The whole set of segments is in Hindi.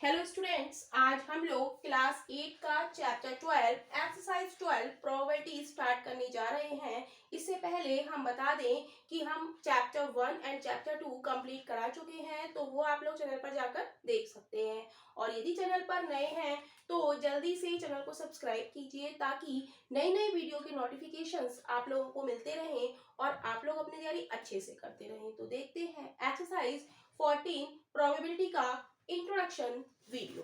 हेलो स्टूडेंट्स, आज हम लोग क्लास 8 का चैप्टर 12 एक्सरसाइज 12 प्रोबेबिलिटी स्टार्ट करने जा रहे हैं। इससे पहले हम बता दें कि हम चैप्टर 1 एंड चैप्टर 2 कंप्लीट करा चुके हैं, तो वो आप लोग चैनल पर जाकर देख सकते हैं। और यदि चैनल पर नए हैं तो जल्दी से चैनल को सब्सक्राइब कीजिए ताकि नई नई वीडियो के नोटिफिकेशंस आप लोगों को मिलते रहें और आप लोग अपनी तैयारी अच्छे से करते रहें। तो देखते हैं एक्सरसाइज 14 प्रोबेबिलिटी का इंट्रोडक्शन वीडियो।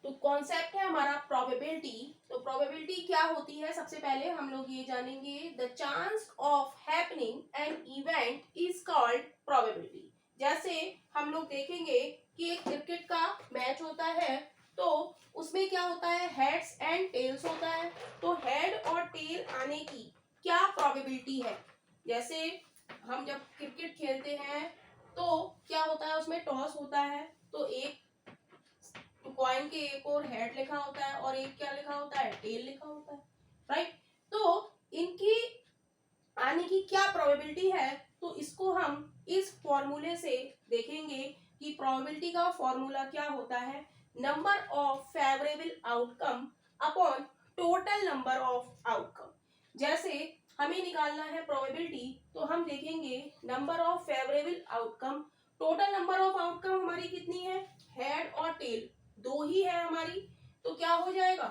तो कॉन्सेप्ट है हमारा प्रोबेबिलिटी। तो प्रोबेबिलिटी क्या होती है, सबसे पहले हम लोग ये जानेंगे। The chance of happening an event is called probability. जैसे हम लोग देखेंगे कि एक क्रिकेट का मैच होता है, तो उसमें क्या होता है, हेड्स एंड टेल्स होता है। तो हेड और टेल आने की क्या प्रोबेबिलिटी है। जैसे हम जब क्रिकेट खेलते हैं तो क्या होता है, उसमें टॉस होता है, तो एक कॉइन के एक और हेड लिखा होता है और एक क्या लिखा होता है, टेल लिखा होता है, राइट। तो इनकी आने की क्या प्रोबेबिलिटी है, तो इसको हम इस फॉर्मूले से देखेंगे कि प्रोबेबिलिटी का फॉर्मूला क्या होता है। Number of favourable outcome upon total number of outcome. जैसे हमें निकालना है प्रोबेबिलिटी, तो हम देखेंगे number of favourable outcome, total number of outcome हमारी कितनी है, हेड और टेल दो ही है हमारी, तो क्या हो जाएगा,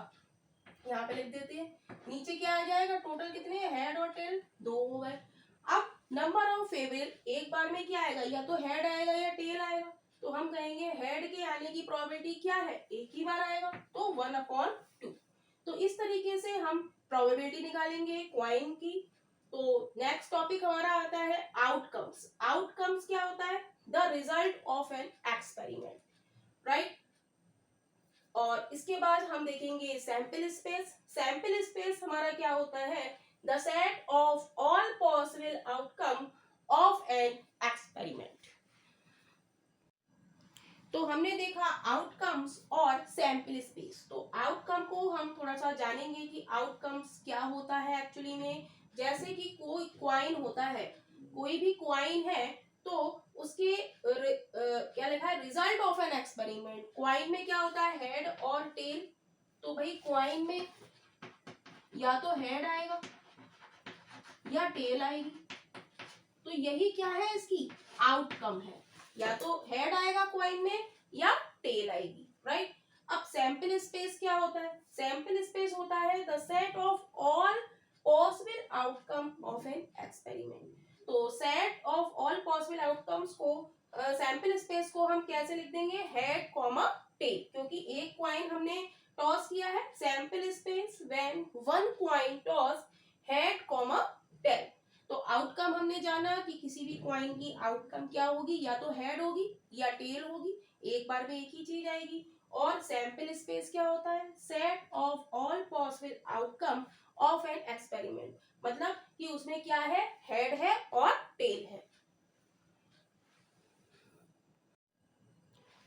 यहाँ पे लिख देते हैं। नीचे क्या आ जाएगा, टोटल कितने हैं, हेड और टेल दो हो गए। अब नंबर ऑफ फेवरेबल एक बार में क्या आएगा, या तो हेड आएगा या टेल आएगा। तो हम कहेंगे हेड के आने की प्रोबेबिलिटी क्या है, एक ही बार आएगा, तो 1/2। तो इस तरीके से हम प्रोबेबिलिटी निकालेंगे क्वाइन की। तो नेक्स्ट टॉपिक हमारा आता है आउटकम्स। आउटकम्स क्या होता है, the result of an experiment, right. और इसके बाद हम देखेंगे सैंपल स्पेस। सैंपल स्पेस हमारा क्या होता है, the set of all possible outcome of an experiment. तो हमने देखा आउटकम्स और सैंपल स्पेस। तो आउटकम को हम थोड़ा सा जानेंगे कि आउटकम्स क्या होता है एक्चुअली में। जैसे कि कोई क्वाइन होता है, कोई भी क्वाइन है, तो उसके क्या लिखा है, result of an experiment. Coin में क्या होता है, हेड और टेल। तो भाई क्वाइन में या तो हेड आएगा या टेल आएगी, तो यही क्या है, इसकी आउटकम है। या तो हेड आएगा क्वाइन में या टेल आएगी, राइट। अब सैंपल स्पेस क्या होता है, सैंपल स्पेस होता है the set of all possible outcome of an experiment. तो set of all possible outcomes को सैंपल स्पेस को हम कैसे लिख देंगे, हेड कॉमा टेल, क्योंकि एक क्वाइन हमने टॉस किया है। Sample space when one coin toss head comma tail. तो आउटकम हमने जाना कि किसी भी क्वाइन की आउटकम क्या होगी, या तो हेड होगी या टेल होगी, एक बार में एक ही चीज आएगी। और सैंपल स्पेस क्या होता है, set of all possible outcome of an experiment, मतलब कि उसमें क्या है, हेड है और टेल है।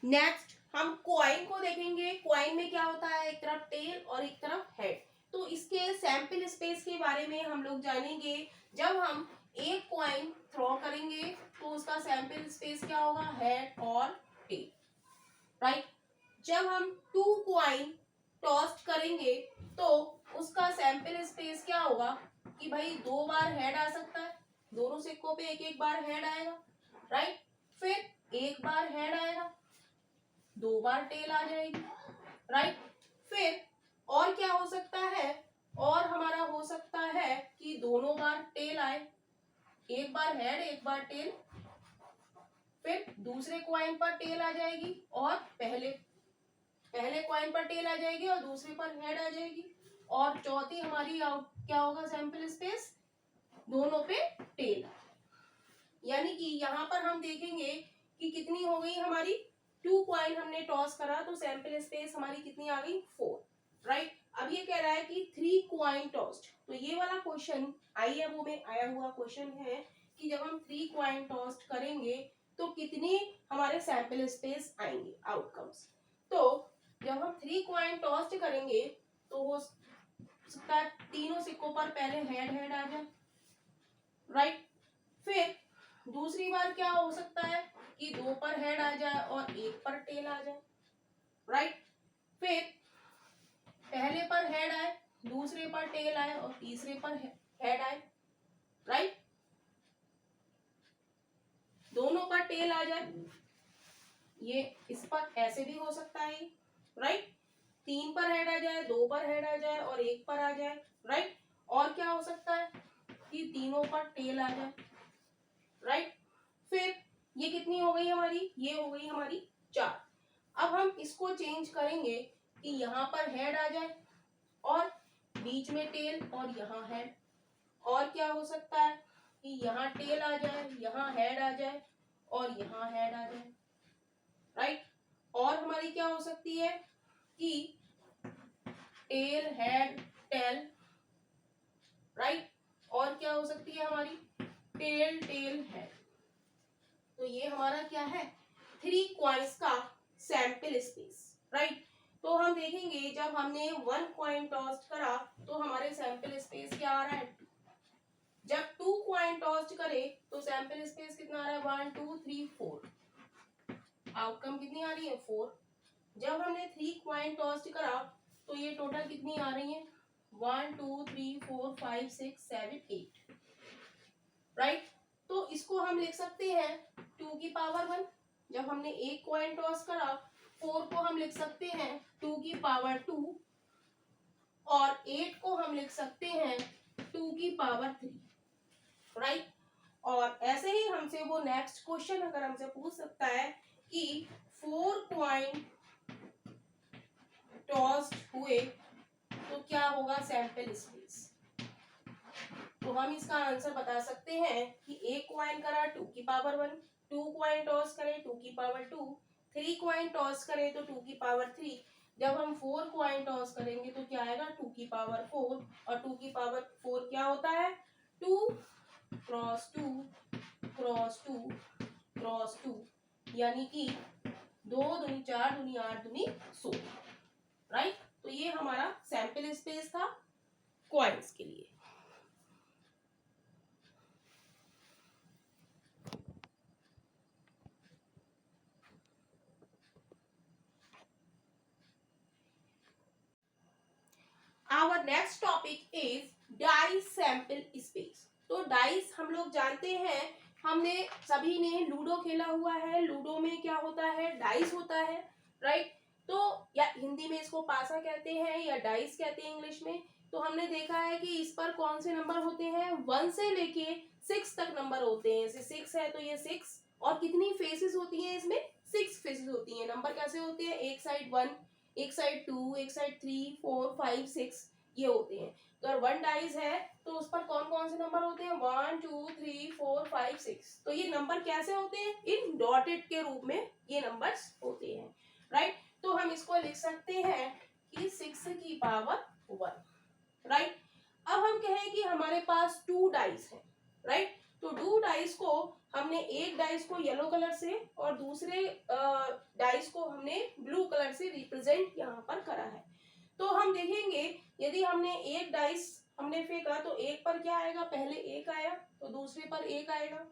नेक्स्ट हम क्वाइन को देखेंगे। क्वाइन में क्या होता है, एक तरफ टेल और एक तरफ हेड। तो इसके सैंपल स्पेस के बारे में हम लोग जानेंगे। जब हम एक क्वाइन थ्रो करेंगे तो उसका सैंपल स्पेस क्या होगा, हेड और टेल, राइट। जब हम टू क्वाइन टॉस करेंगे तो उसका सैंपल स्पेस क्या होगा, कि भाई दो बार हेड आ सकता है, दोनों सिक्कों पे एक एक बार हेड आएगा, राइट। फिर एक बार हेड आएगा, दो बार टेल आ जाएगी, राइट। फिर और क्या हो सकता है, और हमारा हो सकता है कि दोनों बार टेल आए, एक बार हेड एक बार टेल, फिर दूसरे क्वाइन पर टेल आ जाएगी और पहले क्वाइन पर टेल आ जाएगी और दूसरे पर हेड आ जाएगी। और चौथी हमारी क्या होगा, सैंपल स्पेस दोनों पे टेल। यानी कि यहाँ पर हम देखेंगे कि कितनी हो गई हमारी, टू क्वाइन हमने टॉस करा तो सैंपल स्पेस हमारी कितनी आ गई, 4, राइट। अब ये कह रहा है कि 3 क्वाइन टॉस्ड। तो ये वाला क्वेश्चन IMO में आया हुआ क्वेश्चन है कि जब हम 3 क्वाइन टॉस्ड करेंगे तो कितने हमारे सैंपल स्पेस आएंगे, आउटकम्स। तो जब हम 3 क्वाइन टॉस्ड करेंगे तो हो सकता है तीनों सिक्कों पर पहले हेड आ जाए, राइट। फिर दूसरी बार क्या हो सकता है कि 2 पर हेड आ जाए और 1 पर टेल आ जाए, राइट। फिर पहले पर हेड आए, दूसरे पर टेल आए और तीसरे पर हेड आए, राइट। दोनों पर टेल आ जाए, ये इस पर ऐसे भी हो सकता है, राइट। 3 पर हेड आ जाए, 2 पर हेड आ जाए और 1 पर आ जाए, राइट। और क्या हो सकता है कि तीनों पर टेल आ जाए, राइट। फिर ये कितनी हो गई हमारी, ये हो गई हमारी 4। अब हम इसको चेंज करेंगे कि यहाँ पर हेड आ जाए और बीच में टेल और यहाँ हेड। और क्या हो सकता है कि यहाँ टेल आ जाए, यहाँ हेड आ जाए और यहाँ हेड आ जाए, राइट। और हमारी क्या हो सकती है कि टेल हेड टेल, राइट। और क्या हो सकती है हमारी टेल टेल हेड। तो ये हमारा क्या है 3 कॉइन्स का सैंपल स्पेस, राइट। तो हम देखेंगे जब हमने 1 कॉइन टॉस करा तो हमारे सैंपल स्पेस क्या आ रहा है 2। जब 2 कॉइन टॉस करे तो सैंपल स्पेस कितना आ रहा है 1 2 3 4, आउटकम कितनी आ रही है 4। जब हमने 3 कॉइन टॉस करा तो ये टोटल कितनी आ रही है 1 2 3 4 5 6 7 8, राइट। तो इसको हम लिख सकते हैं 2 की पावर 1। जब हमने एक कॉइन टॉस करा 4 को हम लिख सकते हैं 2 की पावर 2 और 8 को हम लिख सकते हैं 2 की पावर 3, राइट। और ऐसे ही हमसे वो नेक्स्ट क्वेश्चन अगर हमसे पूछ सकता है कि 4 कॉइन टॉस्ड हुए तो क्या होगा सैंपल स्पेस। तो हम इसका आंसर बता सकते हैं कि एक कॉइन करा 2 की पावर 1, 2 कॉइन टॉस करें 2 की पावर 2, 3 कॉइन टॉस करें तो 2 की पावर 3। जब हम 4 कॉइन टॉस करेंगे तो क्या आएगा 2 की पावर 4 और 2 की पावर 4 क्या होता है 2 क्रॉस 2 क्रॉस 2 क्रॉस 2, यानी कि 2 दूनी 4 दूनी 8 दूनी 16, राइट। तो ये हमारा सैंपल स्पेस था कॉइन्स के लिए। Our next topic is dice sample space. तो डाइस हम लोग जानते हैं, हमने सभी ने लूडो खेला हुआ है। लूडो में क्या होता है डाइस होता है, राइट। तो या हिंदी में इसको पासा कहते हैं या डाइस कहते हैं इंग्लिश में। तो हमने देखा है कि इस पर कौन से नंबर होते हैं 1 से लेके 6 तक नंबर होते हैं। जैसे 6 है तो ये 6 और कितनी फेसेस होती हैं इसमें 6 फेसेस होती हैं। नंबर कैसे होते हैं एक साइड 1, एक साइड 2, एक साइड 3 4 5 6 ये होते हैं। तो अगर 1 डाइस है तो उस पर कौन कौन से नंबर होते हैं 1 2 3 4 5 6। तो ये नंबर कैसे होते हैं इन डॉटेड के रूप में ये नंबर्स होते हैं, राइट। तो हम इसको लिख सकते हैं कि 6 की पावर 1, राइट। अब हम कहें कि हमारे पास 2 डाइस है, राइट। तो 2 डाइस को हमने एक डाइस को येलो कलर से और दूसरे डाइस को हमने ब्लू कलर से रिप्रेजेंट यहाँ पर करा है। तो हम देखेंगे यदि हमने एक डाइस हमने फेंका तो एक पर क्या आएगा पहले एक आया तो दूसरे पर एक आएगा,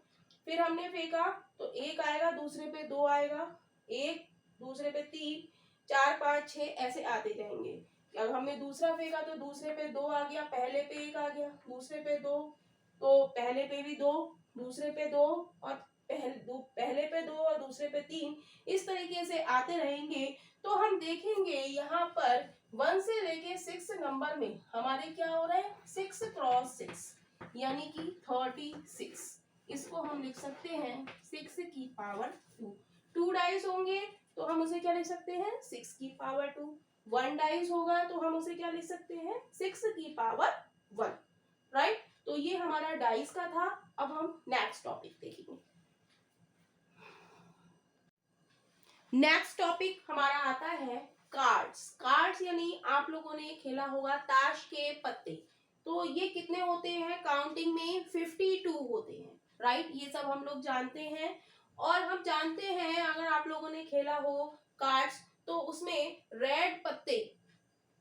फिर हमने फेंका तो एक आएगा दूसरे पे 2 आएगा, एक दूसरे पे 3 4 5 6 ऐसे आते जाएंगे। अब हमने दूसरा फेंका तो दूसरे पे 2 आ गया, पहले पे 1 आ गया, दूसरे पे 2 तो पहले पे भी 2, दूसरे पे 2 और पहले पे 2 और दूसरे पे 3, इस तरीके से आते रहेंगे। तो हम देखेंगे यहाँ पर 1 से लेके 6 नंबर में हमारे क्या हो रहा है 6 क्रॉस 6 यानी कि 36। इसको हम लिख सकते हैं 6 की पावर 2। 2 डाइस होंगे तो हम उसे क्या लिख सकते हैं 6 की पावर 2। 1 डाइस होगा तो हम उसे क्या लिख सकते हैं 6 की पावर 1, राइट। तो ये हमारा डाइस का था। अब हम नेक्स्ट टॉपिक देखेंगे। नेक्स्ट टॉपिक हमारा आता है कार्ड्स। कार्ड्स यानी आप लोगों ने खेला होगा ताश के पत्ते। तो ये कितने होते हैं काउंटिंग में 52 होते हैं, राइट। ये सब हम लोग जानते हैं। और हम जानते हैं अगर आप लोगों ने खेला हो कार्ड्स तो उसमें रेड पत्ते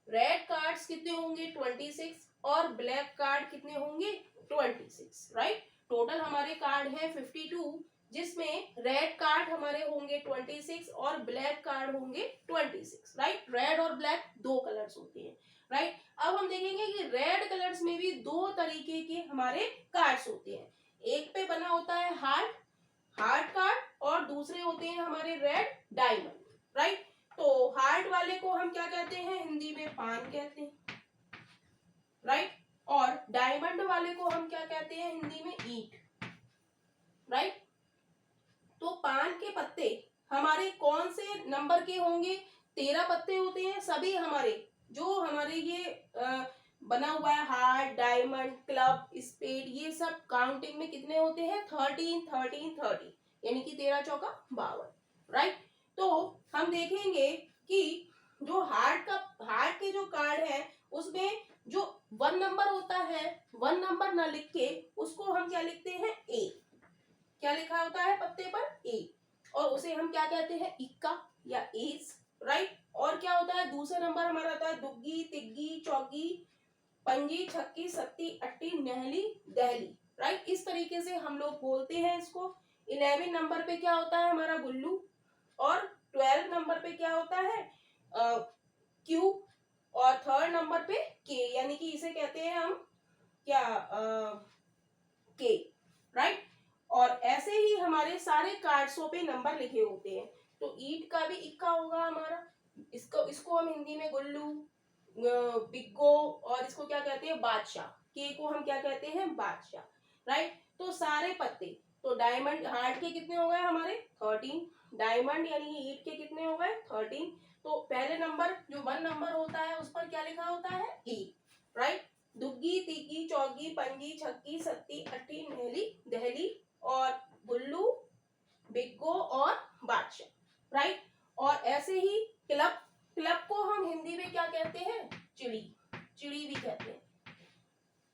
रेड कार्ड्स कितने होंगे 26 और ब्लैक कार्ड कितने होंगे 26, राइट। टोटल हमारे कार्ड है 52 जिसमें रेड कार्ड हमारे होंगे 26 और ब्लैक कार्ड होंगे 26, राइट। रेड और ब्लैक दो कलर्स होते हैं, राइट। अब हम देखेंगे कि रेड कलर्स में भी दो तरीके के हमारे कार्ड्स होते हैं। एक पे बना होता है हार्ट कार्ड और दूसरे होते हैं हमारे रेड डायमंड, राइट। तो हार्ट वाले को हम क्या कहते हैं हिंदी में पान कहते हैं, राइट। और डायमंड वाले को हम क्या कहते हैं हिंदी में ईंट, राइट। तो पान के पत्ते हमारे कौन से नंबर के होंगे? 13 पत्ते होते हैं सभी हमारे, जो हमारे ये बना हुआ है हार्ट, डायमंड, क्लब, स्पेड, ये सब काउंटिंग में कितने होते हैं? 13 13 30, यानी कि 13 चौका 52, राइट। तो हम देखेंगे कि जो हार्ट के जो कार्ड है उसमें जो 1 नंबर होता है, 1 नंबर ना लिख के उसको हम क्या लिखते हैं? ए। क्या लिखा होता है पत्ते पर? ए। और उसे हम क्या कहते हैं? इक्का या एस, राइट। और क्या होता है? दूसरा नंबर हमारा होता है दुग्गी, तिग्गी, चौकी, पंजी, छक्की, सत्ती, अट्टी, नहली, दहली, राइट। इस तरीके से हम लोग बोलते हैं इसको। 11 नंबर पे क्या होता है हमारा? गुल्लू। और 12 नंबर पे क्या होता है? क्यू। और 3rd नंबर पे के, यानी कि इसे कहते हैं हम क्या? के, राइट। और ऐसे ही हमारे सारे कार्ड्सों पे नंबर लिखे होते हैं। तो ईट का भी इक्का होगा हमारा, इसको हम हिंदी में गुल्लू, बिग्गो, और इसको क्या कहते हैं? बादशाह। के को हम क्या कहते हैं? बादशाह, राइट। तो सारे पत्ते, तो डायमंड हार्ट के कितने हो गए हमारे? 13, डायमंड यानी कि ईट के कितने हो गए? 13। तो पहले नंबर जो 1 नंबर होता है उस पर क्या लिखा होता है? ई, राइट। दुग्गी, तिग्गी, चौगी, पंजी, छक्की, सत्ती, अट्ठी, नहली, दहली, और गुल्लू, बिग्गो और बादशाह, राइट। और ऐसे ही क्लब को हम हिंदी में क्या कहते हैं? चिड़ी भी कहते हैं,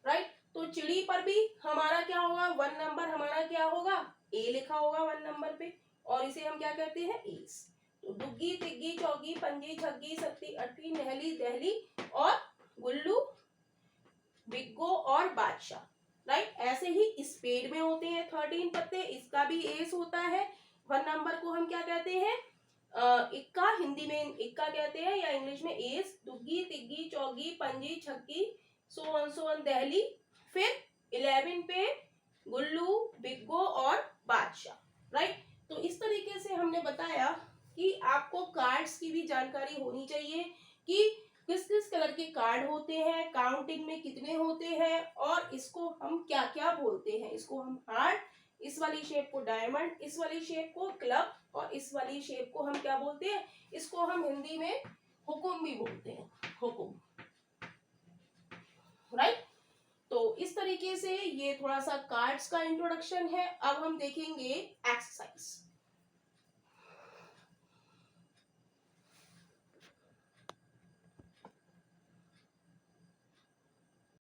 राइट। तो चिड़ी पर भी हमारा क्या होगा? 1 नंबर हमारा क्या होगा? ए लिखा होगा 1 नंबर पे, और इसे हम क्या कहते हैं? एस। तो दुग्गी, तिग्गी, चौगी, पंजी, छग्गी, सत्ती, अट्ठी, नहली, दहली, और गुल्लू, बिग्गो और बादशाह, राइट। ऐसे ही स्पेड में होते हैं 13 पत्ते, इसका भी एस होता है। 1 नंबर को हम क्या कहते हैं? इक्का, हिंदी में इक्का कहते हैं, या इंग्लिश में एस। दुग्गी, तिग्गी, चौगी, पंजी, छक्की, सो ऑन दहली। फिर 11 पे गुल्लू, बिग्गो और बादशाह, राइट। तो इस तरीके से हमने बताया कि आपको कार्ड्स की भी जानकारी होनी चाहिए कि किस किस कलर के कार्ड होते हैं, काउंटिंग में कितने होते हैं, और इसको हम क्या क्या बोलते हैं। इसको हम हार्ट, इस वाली शेप को डायमंड, इस वाली शेप को क्लब, और इस वाली शेप को हम क्या बोलते हैं? इसको हम हिंदी में हुकुम भी बोलते हैं, हुकुम, राइट। तो इस तरीके से ये थोड़ा सा कार्ड्स का इंट्रोडक्शन है। अब हम देखेंगे एक्सरसाइज।